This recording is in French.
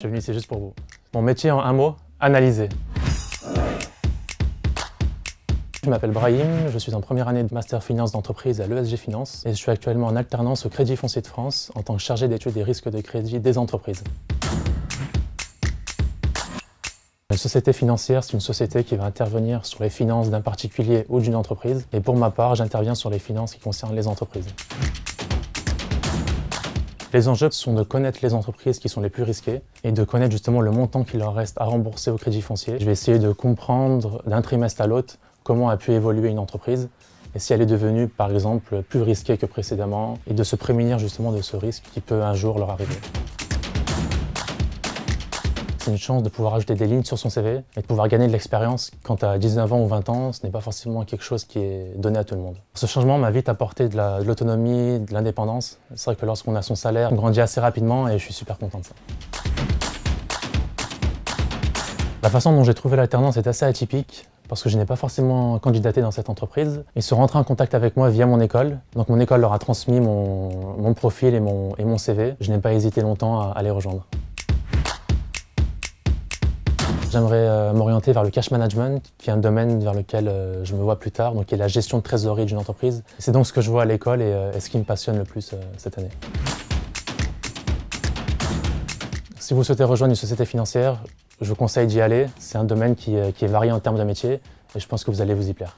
Je suis venu ici juste pour vous. Mon métier en un mot, analyser. Je m'appelle Brahim, je suis en première année de Master Finance d'entreprise à l'ESG Finance et je suis actuellement en alternance au Crédit Foncier de France en tant que chargé d'études des risques de crédit des entreprises. Une société financière, c'est une société qui va intervenir sur les finances d'un particulier ou d'une entreprise. Et pour ma part, j'interviens sur les finances qui concernent les entreprises. Les enjeux sont de connaître les entreprises qui sont les plus risquées et de connaître justement le montant qu'il leur reste à rembourser au crédit foncier. Je vais essayer de comprendre d'un trimestre à l'autre comment a pu évoluer une entreprise et si elle est devenue, par exemple, plus risquée que précédemment et de se prémunir justement de ce risque qui peut un jour leur arriver. C'est une chance de pouvoir ajouter des lignes sur son CV et de pouvoir gagner de l'expérience. Quand tu as 19 ans ou 20 ans, ce n'est pas forcément quelque chose qui est donné à tout le monde. Ce changement m'a vite apporté de l'autonomie, de l'indépendance. C'est vrai que lorsqu'on a son salaire, on grandit assez rapidement et je suis super content de ça. La façon dont j'ai trouvé l'alternance est assez atypique parce que je n'ai pas forcément candidaté dans cette entreprise. Ils sont rentrés en contact avec moi via mon école. Donc mon école leur a transmis mon profil et mon CV. Je n'ai pas hésité longtemps à les rejoindre. J'aimerais m'orienter vers le cash management, qui est un domaine vers lequel je me vois plus tard, donc qui est la gestion de trésorerie d'une entreprise. C'est donc ce que je vois à l'école et ce qui me passionne le plus cette année. Si vous souhaitez rejoindre une société financière, je vous conseille d'y aller. C'est un domaine qui est varié en termes de métier et je pense que vous allez vous y plaire.